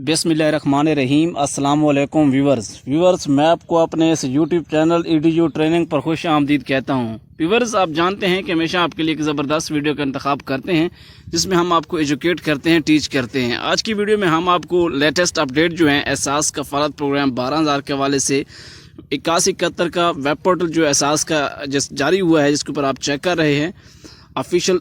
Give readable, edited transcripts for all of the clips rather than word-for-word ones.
बिस्मिल्लाहिर्रहमानिर्रहीम। अस्सलाम वालेकुम व्यूवर्स, मैं आपको अपने इस यूट्यूब चैनल EDU ट्रेनिंग पर खुश आमदीद कहता हूँ। व्यूवर्स, आप जानते हैं कि हमेशा आपके लिए एक ज़बरदस्त वीडियो का इंतखाब करते हैं जिसमें हम आपको एजुकेट करते हैं, टीच करते हैं। आज की वीडियो में हम आपको लेटेस्ट अपडेट जो है एहसास कफ़ालत प्रोग्राम 12,000 के हवाले से 8171 का वेब पोर्टल जो एहसास का जारी हुआ है, जिसके ऊपर आप चेक कर रहे हैं, ऑफिशियल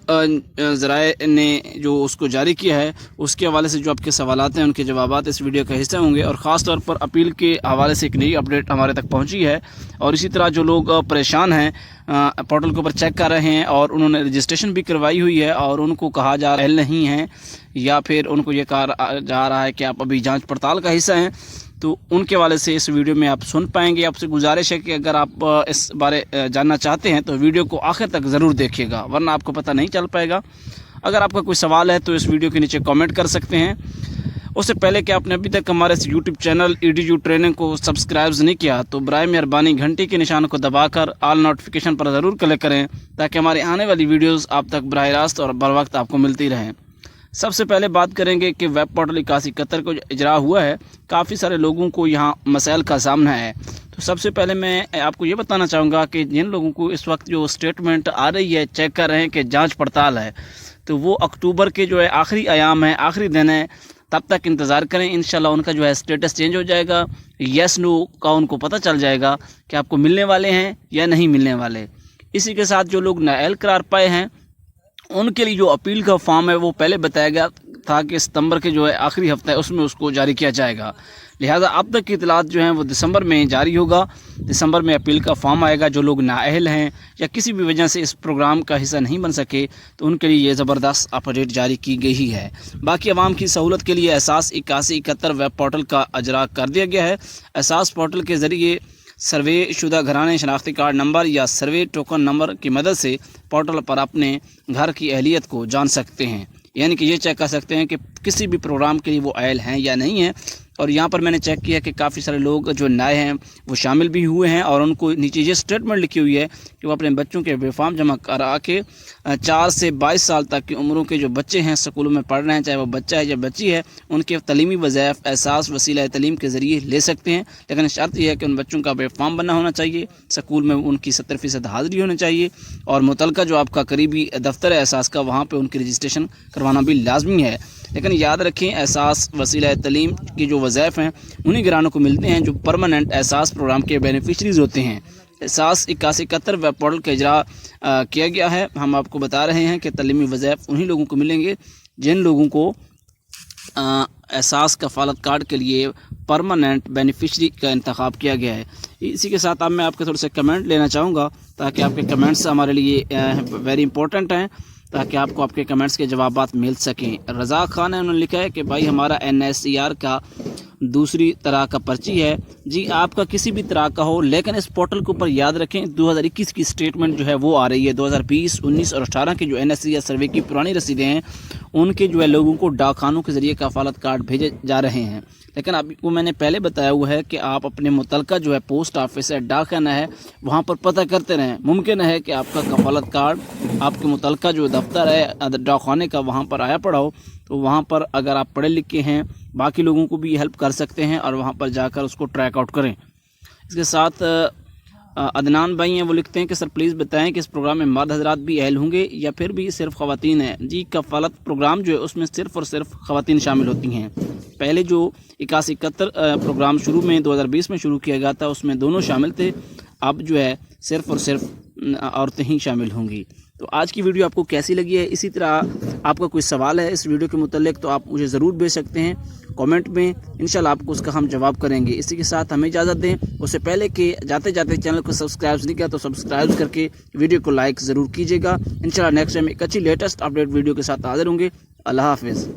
ज़राए ने जो उसको जारी किया है, उसके हवाले से जो आपके सवालात हैं उनके जवाबात इस वीडियो का हिस्सा होंगे। और ख़ास तौर पर अपील के हवाले से एक नई अपडेट हमारे तक पहुंची है। और इसी तरह जो लोग परेशान हैं, पोर्टल के ऊपर चेक कर रहे हैं और उन्होंने रजिस्ट्रेशन भी करवाई हुई है और उनको कहा जा रहा है नहीं है, या फिर उनको ये कहा जा रहा है कि आप अभी जाँच पड़ताल का हिस्सा हैं, तो उनके वाले से इस वीडियो में आप सुन पाएंगे। आपसे गुजारिश है कि अगर आप इस बारे जानना चाहते हैं तो वीडियो को आखिर तक ज़रूर देखिएगा, वरना आपको पता नहीं चल पाएगा। अगर आपका कोई सवाल है तो इस वीडियो के नीचे कमेंट कर सकते हैं। उससे पहले कि आपने अभी तक हमारे इस यूट्यूब चैनल EDU ट्रेनिंग को सब्सक्राइब नहीं किया तो बराए मेहरबानी घंटी के निशान को दबाकर ऑल नोटिफिकेशन पर ज़रूर क्लिक करें, ताकि हमारी आने वाली वीडियोज़ आप तक बराह रास्त और बर वक्त आपको मिलती रहें। सबसे पहले बात करेंगे कि वेब पोर्टल 8171 को इजरा हुआ है, काफ़ी सारे लोगों को यहाँ मसाइल का सामना है। तो सबसे पहले मैं आपको ये बताना चाहूँगा कि जिन लोगों को इस वक्त जो स्टेटमेंट आ रही है, चेक कर रहे हैं कि जांच पड़ताल है, तो वो अक्टूबर के जो है आखिरी अयाम है, आखिरी दिन है, तब तक इंतज़ार करें। इंशाल्लाह उनका जो है स्टेटस चेंज हो जाएगा, येस नो का उनको पता चल जाएगा कि आपको मिलने वाले हैं या नहीं मिलने वाले। इसी के साथ जो लोग नाअहल करार पाए हैं उनके लिए जो अपील का फॉर्म है वो पहले बताया गया था कि सितंबर के जो है आखिरी हफ्ता है उसमें उसको जारी किया जाएगा। लिहाजा अब तक की इतलात जो हैं वो दिसंबर में जारी होगा। दिसंबर में अपील का फॉर्म आएगा। जो लोग नाअहल हैं या किसी भी वजह से इस प्रोग्राम का हिस्सा नहीं बन सके तो उनके लिए ये ज़बरदस्त अपडेट जारी की गई है। बाकी आवाम की सहूलत के लिए एहसास 8171 वेब पोर्टल का अजरा कर दिया गया है। एहसास पोर्टल के ज़रिए सर्वे शुदा घराने शनाख्ती कार्ड नंबर या सर्वे टोकन नंबर की मदद से पोर्टल पर अपने घर की अहलियत को जान सकते हैं, यानी कि ये चेक कर सकते हैं कि किसी भी प्रोग्राम के लिए वो अहल हैं या नहीं हैं। और यहाँ पर मैंने चेक किया कि काफ़ी सारे लोग जो नए हैं वो शामिल भी हुए हैं और उनको नीचे ये स्टेटमेंट लिखी हुई है कि वो अपने बच्चों के बेफार्म जमा करा के 4 से 22 साल तक की उम्रों के जो बच्चे हैं स्कूलों में पढ़ रहे हैं, चाहे वो बच्चा है या बच्ची है, उनके तलीमी वज़ाइफ एहसास वसीला तलीम के ज़रिए ले सकते हैं। लेकिन शर्त यह है कि उन बच्चों का बेफार्म बनना होना चाहिए, स्कूल में उनकी 70% हाज़िरी होनी चाहिए और मुतलका जो आपका करीबी दफ्तर है एहसास का, वहाँ पर उनकी रजिस्ट्रेशन करवाना भी लाजमी है। लेकिन याद रखें, एहसास वसीला तलीम की जो वज़ाइफ हैं उन्हीं घरानों को मिलते हैं जो परमानेंट एहसास प्रोग्राम के बेनिफिशरीज़ होते हैं। एहसास 8171 वेब पोर्टल का इजरा किया गया है। हम आपको बता रहे हैं कि तलीमी वज़ाइफ उन्हीं लोगों को मिलेंगे जिन लोगों को एहसास कफ़ालत कार्ड के लिए परमानेंट बेनिफिशरी का इंतखाब किया गया है। इसी के साथ अब मैं आपके थोड़े से कमेंट लेना चाहूँगा, ताकि आपके कमेंट्स हमारे लिए वेरी इंपॉर्टेंट हैं, ताकि आपको आपके कमेंट्स के जवाबात मिल सकें। रज़ा खान है, उन्होंने लिखा है कि भाई हमारा NSCR का दूसरी तरह का पर्ची है। जी, आपका किसी भी तरह का हो, लेकिन इस पोर्टल के ऊपर याद रखें 2021 की स्टेटमेंट जो है वो आ रही है। 2020, 19 और 18 के जो NSCR सर्वे की पुरानी रसीदें हैं उनके जो है लोगों को डाकखानों के ज़रिए कफ़ालत कार्ड भेजे जा रहे हैं। लेकिन आपको मैंने पहले बताया हुआ है कि आप अपने मुतलका जो है पोस्ट ऑफिस है, डाकखाना है, वहाँ पर पता करते रहें। मुमकिन है कि आपका कफ़ालत कार्ड आपके मुतलका जो दफ्तर है डाकखाने का वहाँ पर आया पड़ा हो, तो वहाँ पर अगर आप पढ़े लिखे हैं बाकी लोगों को भी हेल्प कर सकते हैं और वहाँ पर जाकर उसको ट्रैक आउट करें। इसके साथ अदनान भाई हैं, वो लिखते हैं कि सर प्लीज़ बताएं कि इस प्रोग्राम में मर्द हजरात भी अहल होंगे या फिर भी सिर्फ ख़वातीन हैं। जी, कफ़ालत प्रोग्राम जो है उसमें सिर्फ़ और सिर्फ ख़वातीन शामिल होती हैं। पहले जो 8171 प्रोग्राम शुरू में 2020 में शुरू किया गया था उसमें दोनों शामिल थे, अब जो है सिर्फ़ और सिर्फ औरतें ही शामिल होंगी। तो आज की वीडियो आपको कैसी लगी है? इसी तरह आपका कोई सवाल है इस वीडियो के मुतालिक तो आप मुझे ज़रूर भेज सकते हैं कमेंट में, इंशाल्लाह आपको उसका हम जवाब करेंगे। इसी के साथ हमें इजाज़त दें, उससे पहले कि जाते जाते चैनल को सब्सक्राइब नहीं किया तो सब्सक्राइब करके वीडियो को लाइक ज़रूर कीजिएगा। इंशाल्लाह नेक्स्ट टाइम एक अच्छी लेटेस्ट अपडेट वीडियो के साथ हाजिर होंगे। अल्लाह हाफ़िज़।